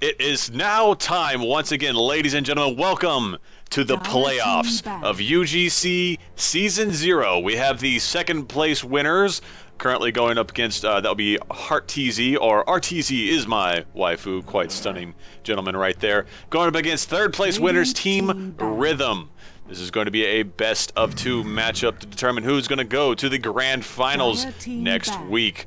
It is now time, once again, ladies and gentlemen, welcome to the playoffs of UGC Season 0. We have the second place winners currently going up against, that'll be Heart TZ, or RTZ is my waifu, quite stunning gentleman right there. Going up against third place winners, Team Rhythm. This is going to be a best of 2 matchup to determine who's going to go to the grand finals next week.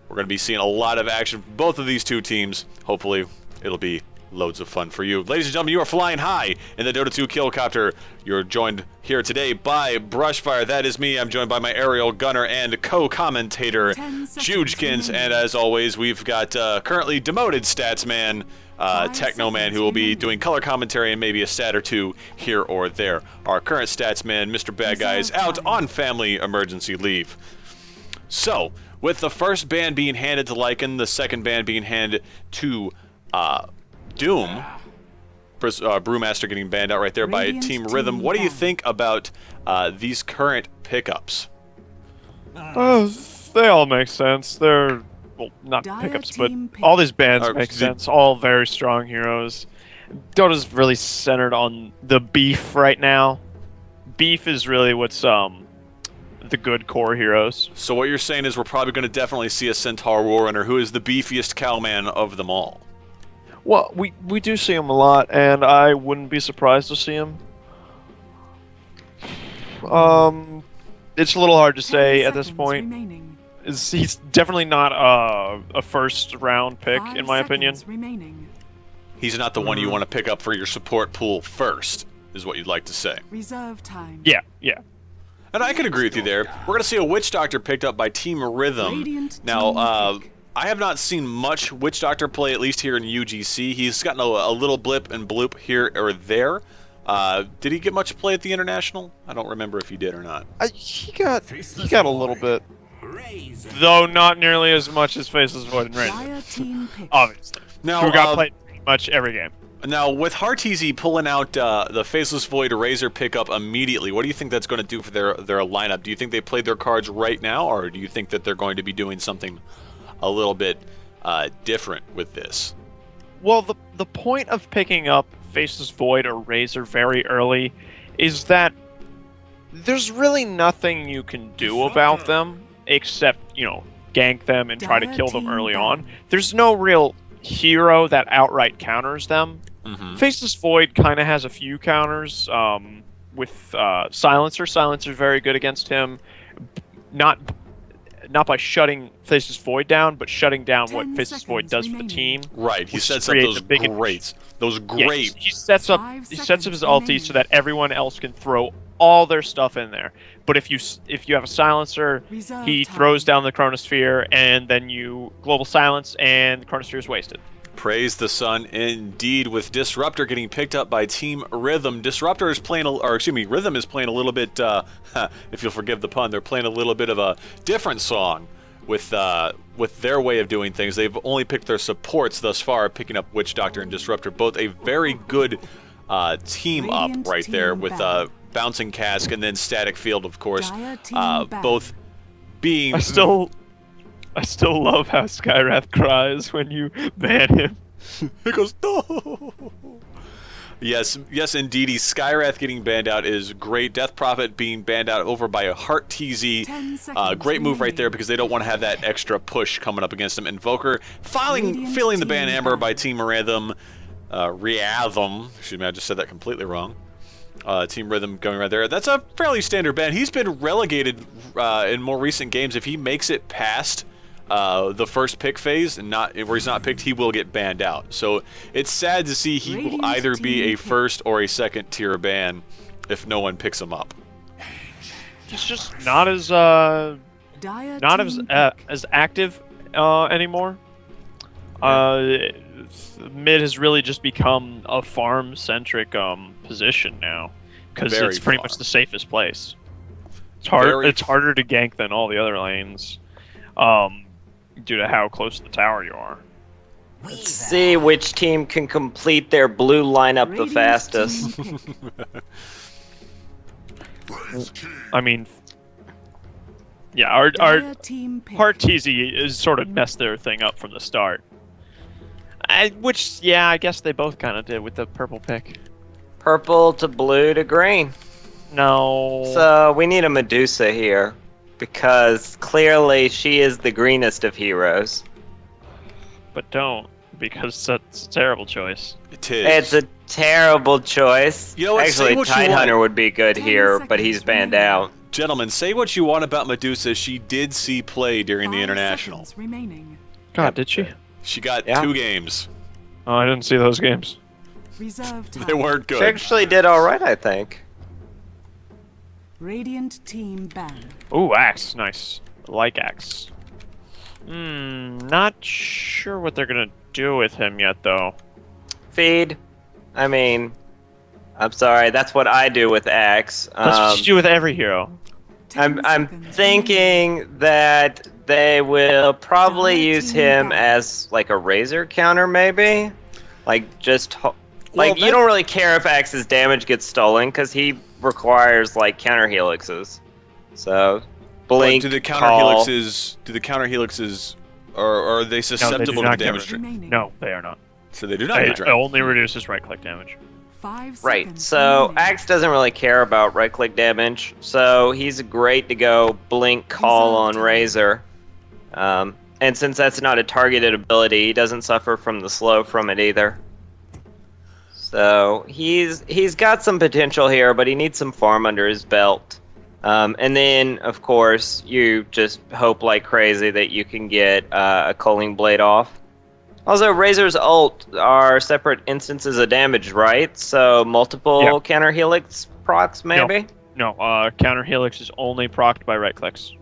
We're going to be seeing a lot of action from both of these two teams. Hopefully, it'll be loads of fun for you. Ladies and gentlemen, you are flying high in the Dota 2 Killcopter. You're joined here today by Brushfire. That is me. I'm joined by my aerial gunner and co-commentator, Joojkins. And as always, we've got currently demoted Statsman, Technoman, who will be doing color commentary and maybe a stat or two here or there. Our current Statsman, Mr. Bad Guy, is out on family emergency leave. So, with the first ban being handed to Lycan, the second ban being handed to Doom, Brewmaster getting banned out right there by Team Rhythm. What do you think about these current pickups? They all make sense. They're, well, not pickups, but all these bans make sense. All very strong heroes. Dota's really centered on the beef right now. Beef is really what's the good core heroes. So what you're saying is we're probably going to definitely see a Centaur Warrunner who is the beefiest cowman of them all. Well, we do see him a lot, and I wouldn't be surprised to see him. It's a little hard to say at this point. He's definitely not a first round pick, in my opinion. He's not the one you want to pick up for your support pool first, is what you'd like to say. Reserve time. Yeah. And I can agree with you there. We're going to see a Witch Doctor picked up by Team Rhythm. Now, I have not seen much Witch Doctor play, at least here in UGC. He's gotten a little blip and bloop here or there. Did he get much play at the International? I don't remember if he did or not. He got a little bit. Though not nearly as much as Faceless Void and Razor. Obviously. Now, who got played pretty much every game. Now, with HeartTZ pulling out the Faceless Void Razor pickup immediately, what do you think that's going to do for their lineup? Do you think they played their cards right now, or do you think that they're going to be doing something a little bit different with this? Well, the point of picking up Faceless Void or Razor very early is that there's really nothing you can do about them except, gank them and try to kill them early on. There's no real hero that outright counters them. Faceless Void kind of has a few counters with Silencer. Silencer's very good against him. Not by shutting Faceless Void down, but shutting down what Faceless Void does for the team. Right, he sets up those grapes. Those grapes. Yeah, he sets up his ulti so that everyone else can throw all their stuff in there. But if you have a Silencer, he throws down the Chronosphere, and then you global silence, and the Chronosphere is wasted. Praise the sun indeed. With Disruptor getting picked up by Team Rhythm, Disruptor is playing, Rhythm is playing a little bit. If you'll forgive the pun, they're playing a little bit of a different song with their way of doing things. They've only picked their supports thus far, picking up Witch Doctor and Disruptor, both a very good team up right there with Bouncing Cask and then Static Field, of course, both being. I still love how Skywrath cries when you ban him. He goes, no! Yes, indeedy. Skywrath getting banned out is great. Death Prophet being banned out over by a Heart TZ. Great move right there because they don't want to have that extra push coming up against them. Invoker feeling the ban amber by Team Rhythm. Excuse me, I just said that completely wrong. Team Rhythm going right there. That's a fairly standard ban. He's been relegated in more recent games. If he makes it past the first pick phase and where he's not picked, he will get banned out. So it's sad to see he will either be a first or a second tier ban if no one picks him up. He's just not as active anymore. Mid has really just become a farm-centric position now because it's pretty much the safest place. It's harder to gank than all the other lanes. Due to how close to the tower you are. Let's see which team can complete their blue lineup the fastest. I mean, yeah, our Heart TZ is sort of messed their thing up from the start. Yeah, I guess they both kind of did with the purple pick. Purple to blue to green. No. So we need a Medusa here, because clearly she is the greenest of heroes. But don't, because that's a terrible choice. It is. It's a terrible choice. You know what, say Actually, what you Tidehunter want. would be good here, but he's banned out. Gentlemen, say what you want about Medusa. She did see play during the International. God, did she? She got Yeah. 2 games. Oh, I didn't see those games. They weren't She good. actually did alright, I think. Radiant team ban. Ooh, axe, nice. Like axe. Not sure what they're gonna do with him yet, though. Feed. I mean, I'm sorry, that's what I do with Axe. That's what you do with every hero. I'm thinking that they will probably use him as like a razor counter, maybe. Like just like you don't really care if Axe's damage gets stolen because he requires like counter helixes. So blink. Do the counter call. helixes are they susceptible to damage? No, they are not. So they do not It get drained. only reduces right-click damage. 5 Right, seconds so remaining. Axe doesn't really care about right-click damage, so he's great to go blink call on Razor. And since that's not a targeted ability, he doesn't suffer from the slow from it either. So he's got some potential here, but he needs some farm under his belt. And then, of course, you just hope like crazy that you can get a Culling Blade off. Also, Razor's ult are separate instances of damage, right? So multiple counter helix procs, maybe? No, counter helix is only procced by right clicks.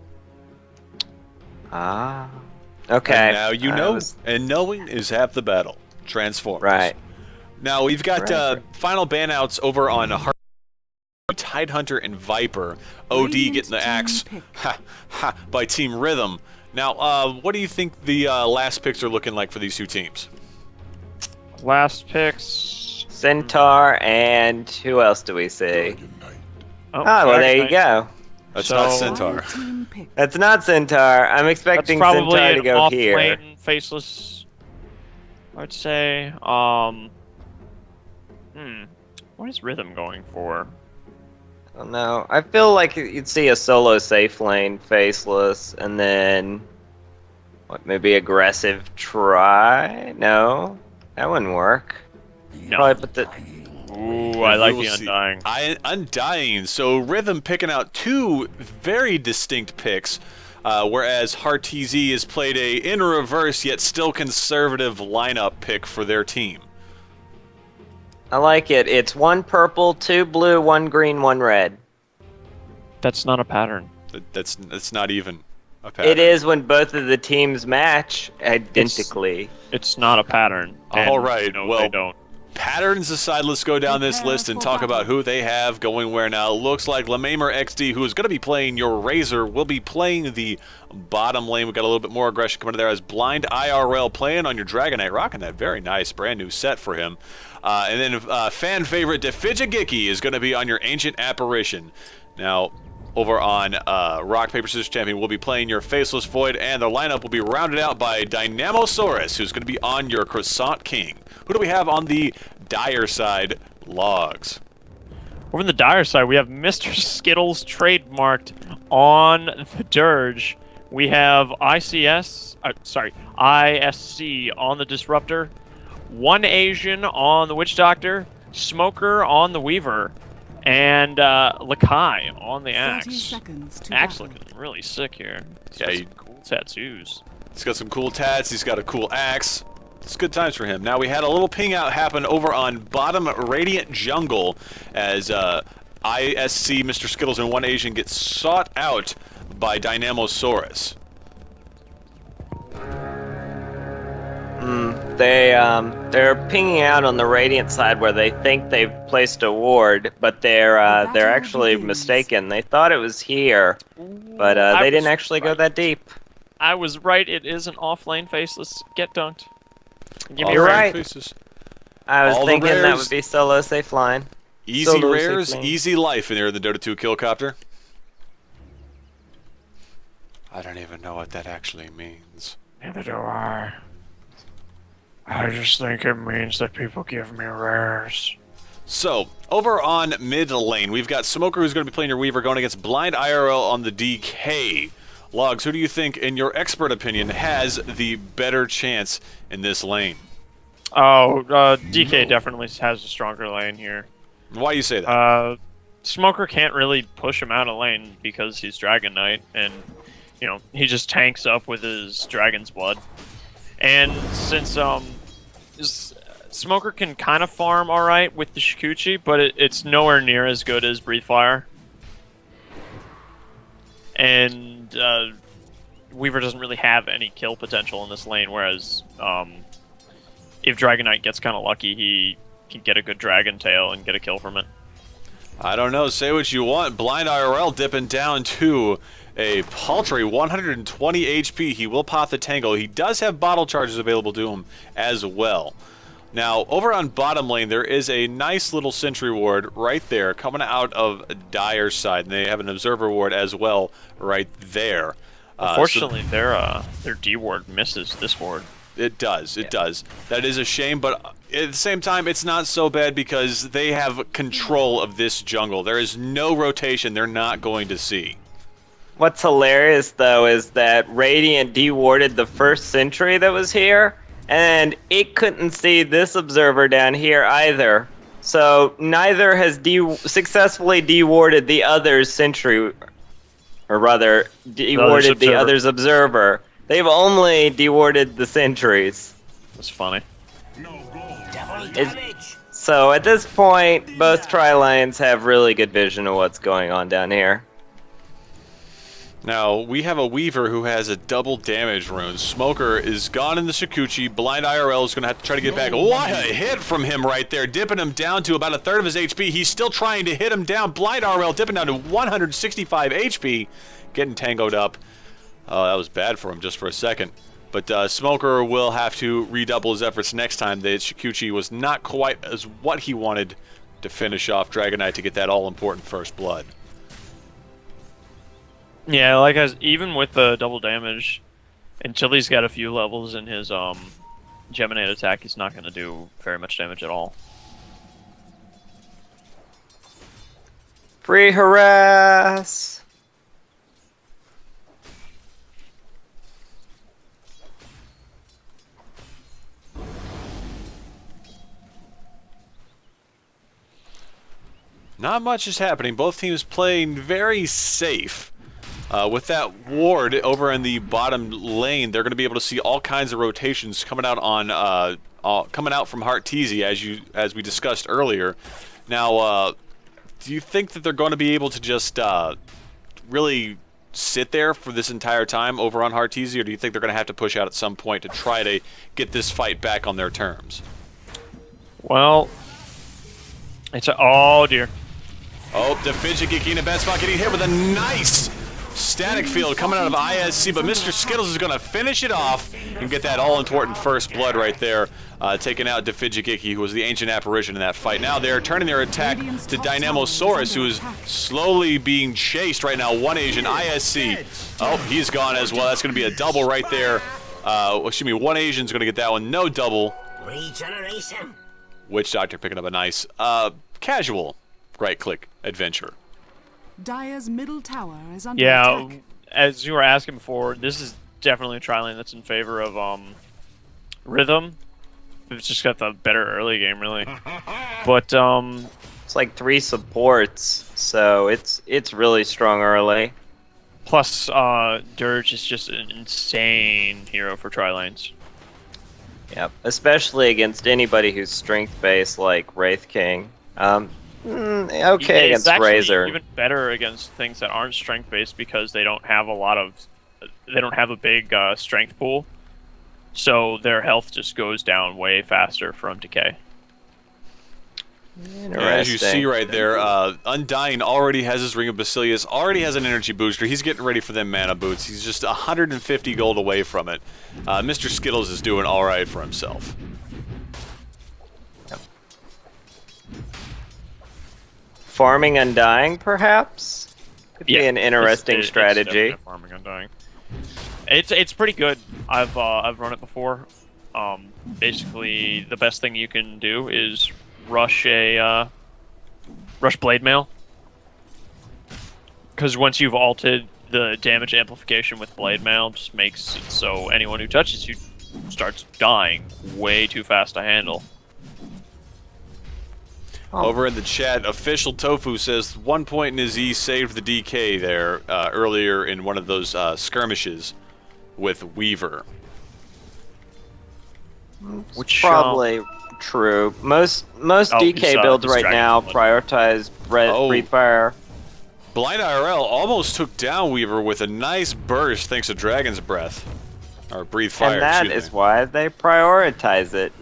Ah. Okay. And now you know, and knowing is half the battle. Transformers. Right. Now we've got Right. final banouts over on Tidehunter and Viper. OD getting the axe by Team Rhythm. Now, what do you think the last picks are looking like for these 2 teams? Last picks. Centaur and who else do we see? Oh, Well, there you go. That's not So- Centaur. Team pick. That's not Centaur. I'm That's expecting probably Centaur an to go here. off-lane faceless. I'd say. What is Rhythm going for? Oh, no, I feel like you'd see a solo safe lane faceless, and then what? Maybe aggressive try? No, that wouldn't work. No. Probably put the. Ooh, I like We the will see. Undying. Undying. So Rhythm picking out 2 very distinct picks, whereas Heartz has played a in reverse yet still conservative lineup pick for their team. I like it. It's 1 purple, 2 blue, 1 green, 1 red. That's not a pattern. That's not even a pattern. It is when both of the teams match identically. It's not a pattern. All and, right, you know, well- they don't. Patterns aside, let's go down this list and talk about who they have going where now. Looks like Lemamer XD, who is going to be playing your Razor, will be playing the bottom lane. We've got a little bit more aggression coming in there as Blind IRL playing on your Dragonite, rocking that very nice brand new set for him. And then fan favorite Defigigiki is going to be on your Ancient Apparition. Now, over on Rock, Paper, Scissors Champion, we'll be playing your Faceless Void, and the lineup will be rounded out by Dynamosaurus, who's going to be on your Croissant King. Who do we have on the Dire side? Logs. Over on the Dire side, we have Mr. Skittles trademarked on the Dirge. We have ISC on the Disruptor, 1 Asian on the Witch Doctor, Smoker on the Weaver, and Lakai on the 30 Axe. seconds to Axe battle. looking really sick here. He's Yeah, got he- some cool tattoos. He's got some cool tats. He's got a cool axe. It's good times for him. Now, we had a little ping out happen over on bottom Radiant Jungle as ISC, Mr. Skittles, and 1 Asian gets sought out by Dynamosaurus. They're pinging out on the Radiant side where they think they've placed a ward, but they're actually mistaken. They thought it was here, but I they didn't was actually go right. that deep. I was right, it is an off-lane faceless. Get dunked. Give me You're a ring. right. Faces. I was All the thinking that rares. would be solo safe line. Easy Solo rares, safe lane. easy life in there in the Dota 2 Killcopter. I don't even know what that actually means. Neither do I. I just think it means that people give me rares. So, over on mid lane, we've got Smoker who's going to be playing your Weaver going against Blind IRL on the DK. Logs, who do you think, in your expert opinion, has the better chance in this lane? Oh, DK definitely has a stronger lane here. Why you say that? Smoker can't really push him out of lane because he's Dragon Knight, and, you know, he just tanks up with his Dragon's Blood. And since, Smoker can kind of farm alright with the Shikuchi, but it's nowhere near as good as Breathe Fire. And Weaver doesn't really have any kill potential in this lane, whereas if Dragon Knight gets kind of lucky, he can get a good Dragon Tail and get a kill from it. I don't know. Say what you want. Blind IRL dipping down to a paltry 120 HP. He will pop the Tango. He does have bottle charges available to him as well. Now, over on bottom lane, there is a nice little sentry ward right there coming out of Dire's side. And they have an observer ward as well right there. Unfortunately, their D ward misses this ward. It does. It does. That is a shame, but at the same time, it's not so bad because they have control of this jungle. There is no rotation they're not going to see. What's hilarious, though, is that Radiant dewarded the first sentry that was here, and it couldn't see this observer down here either. So neither has successfully dewarded the other's sentry, or rather, dewarded the other's observer. They've only dewarded the sentries. That's funny. So at this point, both tri-lanes have really good vision of what's going on down here. Now, we have a Weaver who has a double damage rune. Smoker is gone in the Shikuchi. Blind IRL is going to have to try to get back. What a hit from him right there, dipping him down to about a third of his HP. He's still trying to hit him down. Blind IRL dipping down to 165 HP, getting tangoed up. That was bad for him just for a second. But Smoker will have to redouble his efforts next time. The Shikuchi was not quite as what he wanted to finish off Dragon Knight to get that all-important first blood. Yeah, like even with the double damage, until he's got a few levels in his Geminate attack, he's not going to do very much damage at all. Free harass! Not much is happening. Both teams playing very safe. With that ward over in the bottom lane, they're going to be able to see all kinds of rotations coming out on coming out from Hearteasy, as we discussed earlier. Now, do you think that they're going to be able to just really sit there for this entire time over on Hearteasy, or do you think they're going to have to push out at some point to try to get this fight back on their terms? Well, it's oh dear. Oh, the Fidget Geek in a bad spot, getting hit with a nice static field coming out of ISC, but Mr. Skittles is going to finish it off and get that all-important first blood right there, taking out Defigigiki, who was the ancient apparition in that fight. Now they're turning their attack to Dynamosaurus, who is slowly being chased right now. One Asian, ISC. Oh, he's gone as well. That's going to be a double right there. Excuse me, one Asian's going to get that one. No double. Regeneration. Witch Doctor picking up a nice, casual right-click adventure. Dire's middle tower is under Yeah, attack. as you were asking before, this is definitely a tri-lane that's in favor of Rhythm. It's just got the better early game, really. But It's like 3 supports, so it's really strong early. plus Dirge is just an insane hero for tri-lanes. Yep, especially against anybody who's strength-based like Wraith King. Okay It's against actually Razor. even better against things that aren't strength-based because they don't have a big strength pool, so their health just goes down way faster from decay. As you see right there, Undying already has his Ring of Basilius, already has an energy booster. He's getting ready for them mana boots. He's just 150 gold away from it. Mr. Skittles is doing all right for himself. Farming Undying, perhaps? Could be an interesting strategy. It's farming Undying. It's pretty good. I've run it before. basically the best thing you can do is rush blade mail. Because once you've altered the damage amplification with blade mail, just makes it so anyone who touches you starts dying way too fast to handle. Over in the chat, Official Tofu says 1 point in his E saved the DK there earlier in one of those skirmishes with Weaver. Which probably true. Most DK builds right now prioritize Breathe Fire. Blind IRL almost took down Weaver with a nice burst thanks to Dragon's Breath. Or Breathe Fire, and that is why they prioritize it.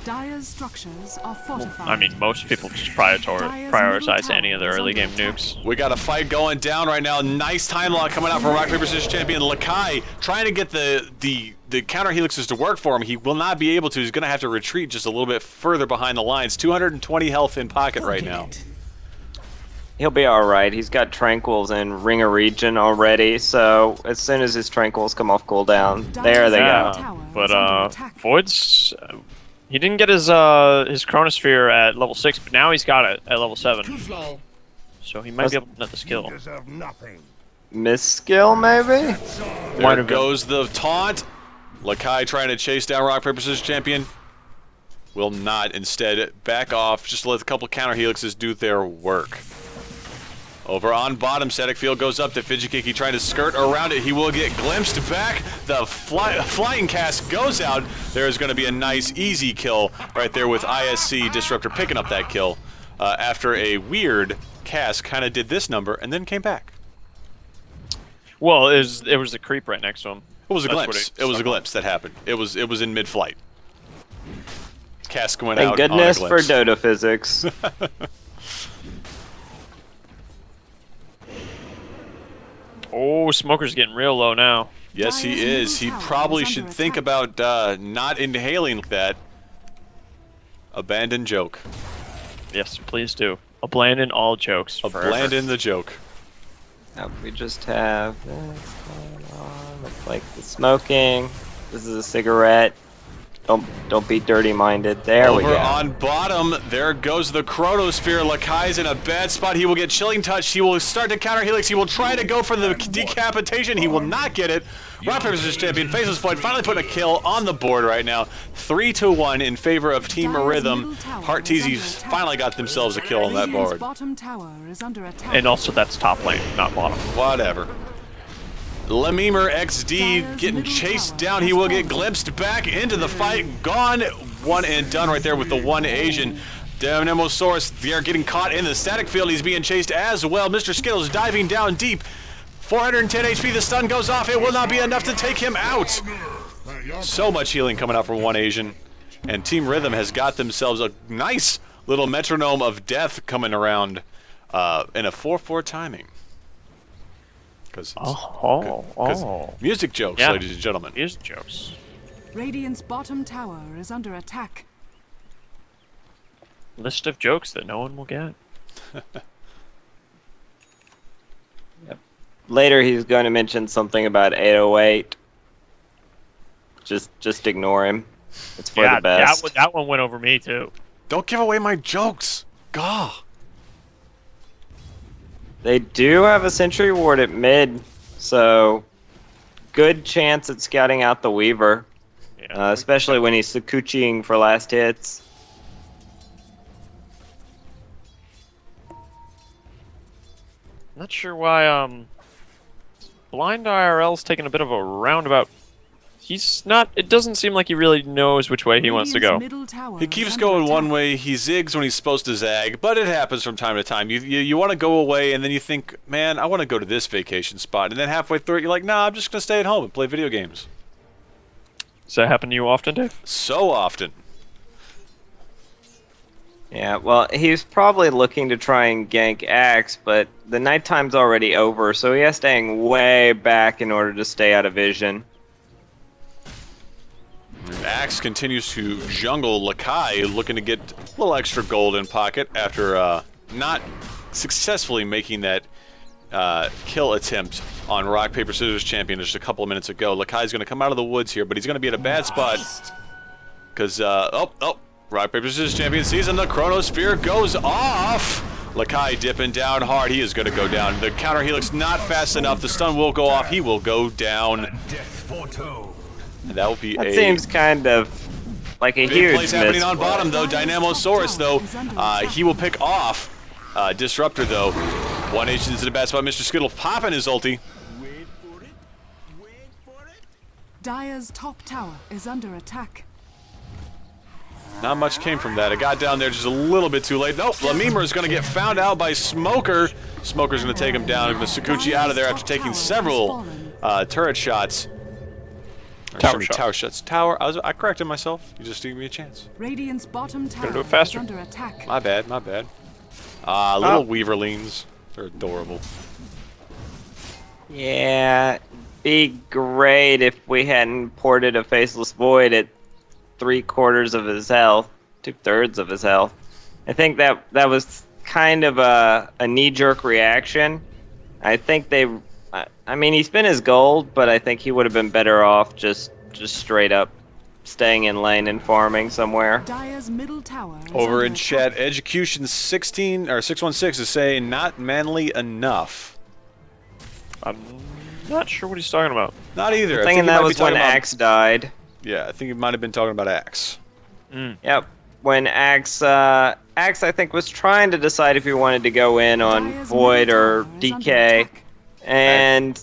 Dire's structures are fortified. I mean, most people just prioritize any of the early game nukes. We got a fight going down right now. Nice time lock coming out from Rock Paper Scissors champion Lakai, trying to get the counter helixes to work for him. He will not be able to. He's going to have to retreat just a little bit further behind the lines. 220 health in pocket right now. He'll be alright. He's got Tranquils and Ring of Region already, so as soon as his Tranquils come off cooldown, there they go. But Void's... he didn't get his Chronosphere at level 6, but now he's got it at level 7. So he might be able to nut the skill. Miss skill, maybe? There goes the taunt. Lakai trying to chase down Rock Paper Scissors champion. Will not. Instead, back off. Just let a couple counter helixes do their work. Over on bottom, Static Field goes up to Fijikiki trying to skirt around it. He will get glimpsed back. The flying cast goes out. There's going to be a nice, easy kill right there with ISC Disruptor picking up that kill after a weird cast kind of did this number and then came back. Well, it was a creep right next to him. It was a glimpse. It was a glimpse that happened. It was in mid-flight. Cast went out. Thank goodness for Dota physics. Oh, Smoker's getting real low now. Yes, he is. He probably should think about not inhaling that. Abandon joke. Yes, please do. Abandon all jokes. Abandon the joke. Now we just have this going on. Looks like the smoking. This is a cigarette. Don't be dirty-minded. There we go. Over on bottom, there goes the Chronosphere. Lakai's in a bad spot. He will get Chilling Touch. He will start to counter helix. He will try to go for the decapitation. He will not get it. Rock Paper Scissors champion faces Void, finally putting a kill on the board right now. 3-1 in favor of Team Rhythm. Heart Teasies finally got themselves a kill on that board. And also that's top lane, not bottom. Whatever. Lememer XD getting chased down. He will get glimpsed back into the fight. Gone. One and done right there with the one Asian. Nemosaurus, they are getting caught in the static field. He's being chased as well. Mr. Skittles diving down deep. 410 HP. The stun goes off. It will not be enough to take him out. So much healing coming out from one Asian. And Team Rhythm has got themselves a nice little metronome of death coming around in a 4-4 timing. Because music jokes, ladies and gentlemen. Music jokes. Radiant's bottom tower is under attack. List of jokes that no one will get. Yep. Later he's going to mention something about 808. Just ignore him. It's for the best. Yeah, that one went over me too. Don't give away my jokes. Gah. They do have a Sentry Ward at mid, so good chance at scouting out the Weaver, especially when he's Sakuchiing for last hits. Not sure why Blind IRL's taking a bit of a roundabout. He's not. It doesn't seem like he really knows which way he wants to go. He keeps going one way. He zigs when he's supposed to zag, but it happens from time to time. You want to go away, and then you think, man, I want to go to this vacation spot, and then halfway through it, you're like, nah, I'm just gonna stay at home and play video games. Does that happen to you often, Dave? So often. Yeah, well, he's probably looking to try and gank Axe, but the nighttime's already over, so he has to hang way back in order to stay out of vision. Axe continues to jungle Lakai, looking to get a little extra gold in pocket after not successfully making that kill attempt on Rock, Paper, Scissors champion just a couple of minutes ago. Lakai's going to come out of the woods here, but he's going to be at a bad spot. Because, rock, paper, scissors, champion sees him. The chronosphere goes off. Lakai dipping down hard. He is going to go down. The counter helix not fast enough. The stun will go off. He will go down. And that will be that seems kind of like a huge plays happening on bottom, though. Dynamosaurus, though, he will pick off Disruptor, though. One Asian's in a bad spot. Mr. Skittle popping his ulti. Dire's top tower is under attack. Not much came from that. It got down there just a little bit too late. Nope, Lamemur is going to get found out by Smoker. Smoker's going to take him down. The Sakuchi out of there after taking several turret shots. Tower shots. I corrected myself. You just gave me a chance. Radiant's bottom tower do it faster. is under attack. My bad. Little Weaverlings. They're adorable. Yeah, be great if we hadn't ported a Faceless Void at 3/4 of his health, 2/3 of his health. I think that was kind of a knee-jerk reaction. I think I mean, he spent his gold, but I think he would have been better off just straight up staying in lane and farming somewhere. Dire's middle tower is Over under in attack. chat, Education 16 or 616 is saying not manly enough. I'm not sure what he's talking about. Not either. I'm thinking that was when Axe died. Yeah, I think he might have been talking about Axe. Yep. When Axe I think was trying to decide if he wanted to go in on Dire's Void middle or tower is under DK, attack. and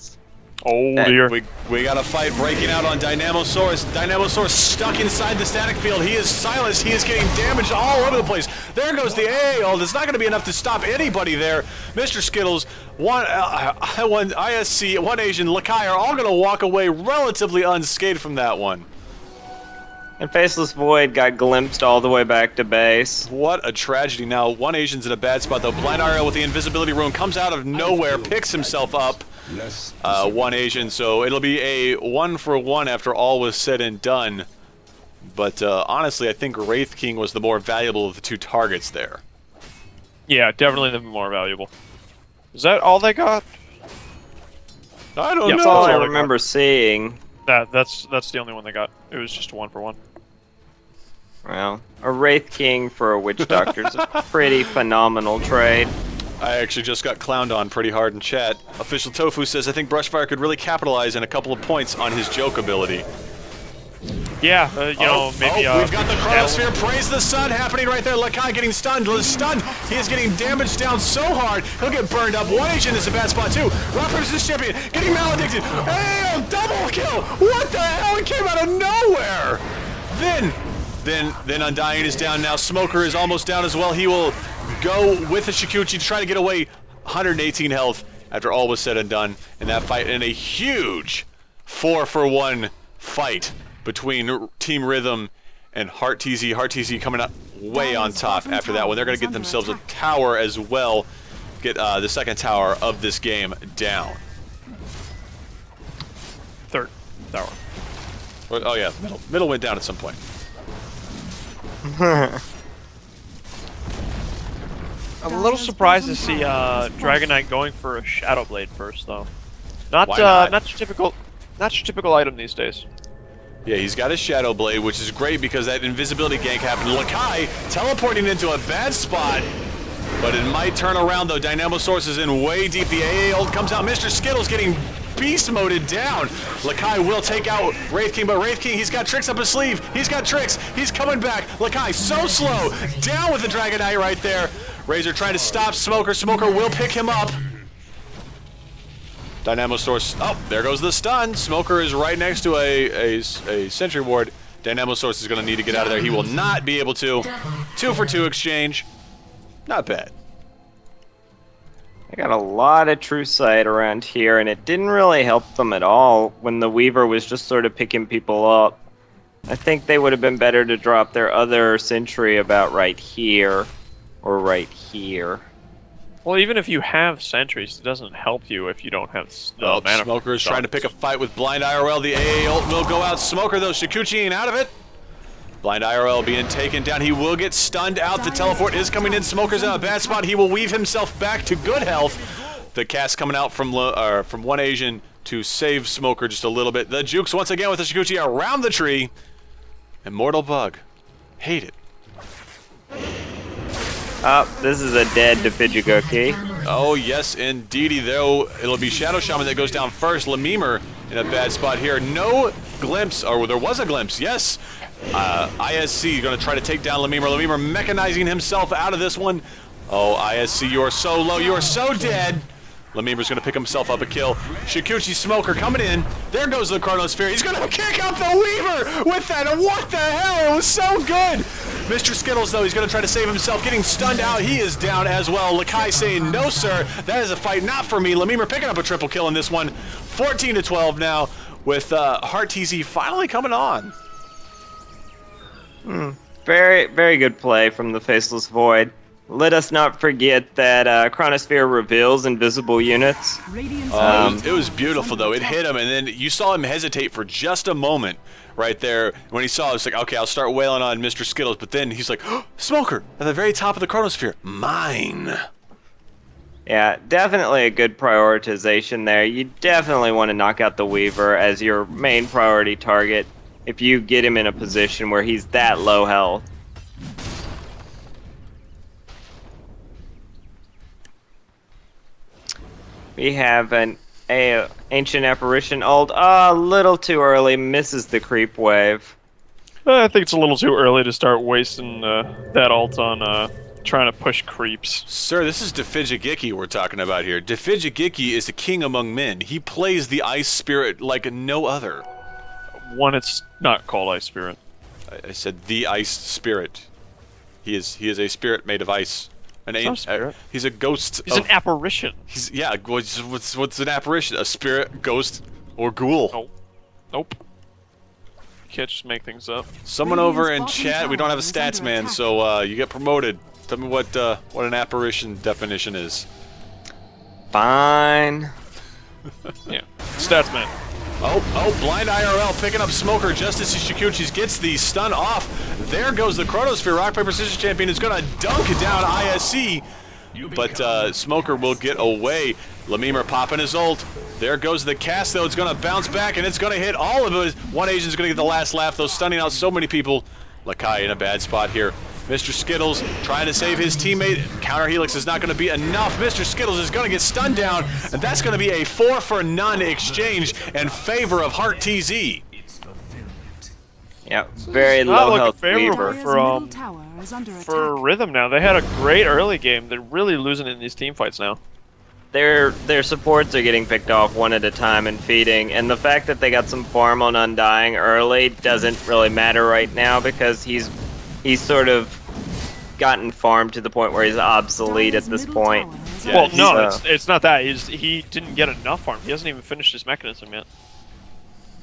Oh dear. We got a fight breaking out on Dynamosaurus. Dynamosaurus stuck inside the static field. He is silenced. He is getting damaged all over the place. There goes the AA ult. It's not going to be enough to stop anybody there. Mr. Skittles, one ISC, one Asian, Lakai are all going to walk away relatively unscathed from that one. And Faceless Void got glimpsed all the way back to base. What a tragedy. Now, one Asian's in a bad spot, though. Blind RL with the invisibility rune comes out of nowhere, picks himself up. One Asian, so it'll be a 1-for-1 after all was said and done. But honestly, I think Wraith King was the more valuable of the two targets there. Yeah, definitely the more valuable. Is that all they got? I don't Yeah, know. That's all I all they remember seeing. That's the only one they got. It was just a 1-for-1. Well, a Wraith King for a Witch Doctor is a pretty phenomenal trade. I actually just got clowned on pretty hard in chat. Official Tofu says, I think Brushfire could really capitalize in a couple of points on his joke ability. Yeah, you know, maybe. We've got the Chronosphere, praise the sun happening right there. Lakai getting stunned. He is getting damaged down so hard, he'll get burned up. One Agent is a bad spot too. Rockers is champion, getting maledicted. Hey, double kill! What the hell? It came out of nowhere! Then Undying is down now. Smoker is almost down as well. He will go with the Shikuchi to try to get away. 118 health after all was said and done. And that fight in a huge 4-for-1 fight between Team Rhythm and Heart TZ. Heart TZ coming up way on top after that one. They're going to get themselves a tower as well. Get the second tower of this game down. Third tower. Oh yeah, middle went down at some point. I'm a little surprised to see Dragon Knight going for a Shadow Blade first, though. Not your typical item these days. Yeah, he's got his Shadow Blade, which is great because that invisibility gank happened. Lakai teleporting into a bad spot, but it might turn around though. Dynamosaurus is in way deep. The AA ult comes out. Mr. Skittles getting beast moded down. Lakai will take out Wraith King, but Wraith King, he's got tricks up his sleeve. He's got tricks. He's coming back. Lakai so slow. Down with the Dragon Knight right there. Razor trying to stop Smoker. Smoker will pick him up. Dynamosaurus, oh, there goes the stun. Smoker is right next to a sentry ward. Dynamosaurus is going to need to get out of there. He will not be able to. 2-for-2 exchange. Not bad. I got a lot of true sight around here, and it didn't really help them at all when the Weaver was just sort of picking people up. I think they would have been better to drop their other sentry about right here, or right here. Well, even if you have sentries, it doesn't help you if you don't have the mana. Smoker is trying to pick a fight with Blind IRL. The AA ult will go out. Smoker, though, Shikuchi ain't out of it. Blind IRL being taken down. He will get stunned out. The teleport is coming in. Smoker's in a bad spot. He will weave himself back to good health. The cast coming out from one Asian to save Smoker just a little bit. The Jukes once again with the Shikuchi around the tree. Immortal Bug Hate it. Oh, this is a dead Joojkins. Oh, yes, indeedy, though. It'll be Shadow Shaman that goes down first. Lememur in a bad spot here. No glimpse, or there was a glimpse, yes. ISC going to try to take down Lememur. Lememur mechanizing himself out of this one. Oh, ISC, you are so low. You are so dead. Lememur's going to pick himself up a kill. Shikuchi Smoker coming in. There goes the Chronosphere. He's going to kick out the Weaver with that. What the hell? It was so good. Mr. Skittles, though, he's going to try to save himself. Getting stunned out. He is down as well. Lakai saying, no, sir. That is a fight not for me. Lememur picking up a triple kill in this one. 14-12 now with Heart TZ finally coming on. Very, very good play from the Faceless Void. Let us not forget that Chronosphere reveals invisible units. It was beautiful, though. It hit him, and then you saw him hesitate for just a moment right there. When he saw it, was like, okay, I'll start wailing on Mr. Skittles, but then he's like, oh, Smoker, at the very top of the Chronosphere. Mine. Yeah, definitely a good prioritization there. You definitely want to knock out the Weaver as your main priority target if you get him in a position where he's that low health. We have an Ancient Apparition ult. A little too early, misses the creep wave. I think it's a little too early to start wasting that ult on trying to push creeps. Sir, this is Dafijigiki we're talking about here. Dafijigiki is the king among men. He plays the Ice Spirit like no other. One, it's not called Ice Spirit. I said the Ice Spirit. He is a spirit made of ice. He's a ghost. He's an apparition. What's an apparition? A spirit, ghost, or ghoul? Nope. You can't just make things up. Someone over in chat. We don't have a stats man, so you get promoted. Tell me what an apparition definition is. Fine. Yeah, stats man. Oh, blind IRL picking up Smoker just as Shikuchi gets the stun off. There goes the Chronosphere. Rock, Paper, Scissors champion is going to dunk down ISC. But Smoker will get away. Lememur popping his ult. There goes the cast, though. It's going to bounce back, and it's going to hit all of it. One Asian's going to get the last laugh, though, stunning out so many people. Lakai in a bad spot here. Mr. Skittles trying to save his teammate. Counter Helix is not going to be enough. Mr. Skittles is going to get stunned down, and that's going to be a 4-for-none exchange in favor of Heart TZ. Yeah, very low health Weaver. For Rhythm now. They had a great early game. They're really losing in these team fights now. Their supports are getting picked off one at a time and feeding, and the fact that they got some farm on Undying early doesn't really matter right now because he's sort of gotten farmed to the point where he's obsolete at this point. Yeah, well, no, it's not that. He didn't get enough farm. He hasn't even finished his mechanism yet.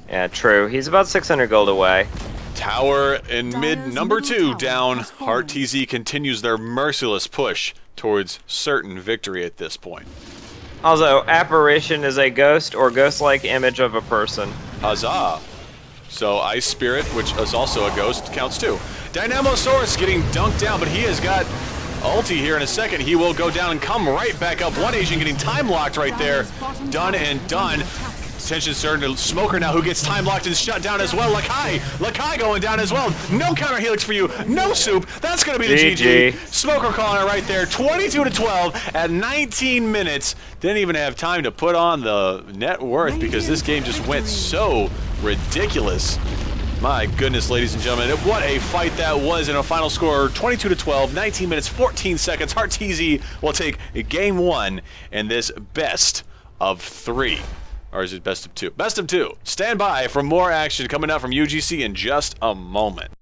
Yeah, true. He's about 600 gold away. Tower in mid number 2 down. Heart TZ continues their merciless push towards certain victory at this point. Also, Apparition is a ghost or ghost-like image of a person. Huzzah. So Ice Spirit, which is also a ghost, counts too. Dynamosaurus getting dunked down, but he has got ulti here in a second. He will go down and come right back up. One Asian getting time locked right there. Done and done. Attention starting to Smoker now, who gets time locked and shut down as well. Lakai going down as well. No counter helix for you. No soup. That's going to be the GG. Smoker calling it right there. 22-12 at 19 minutes. Didn't even have time to put on the net worth because this game just went so ridiculous. My goodness, ladies and gentlemen, what a fight that was in a final score 22-12, 19 minutes, 14 seconds. Heart TZ will take game 1 in this best of 3. Or is it best of 2? Best of 2. Stand by for more action coming out from UGC in just a moment.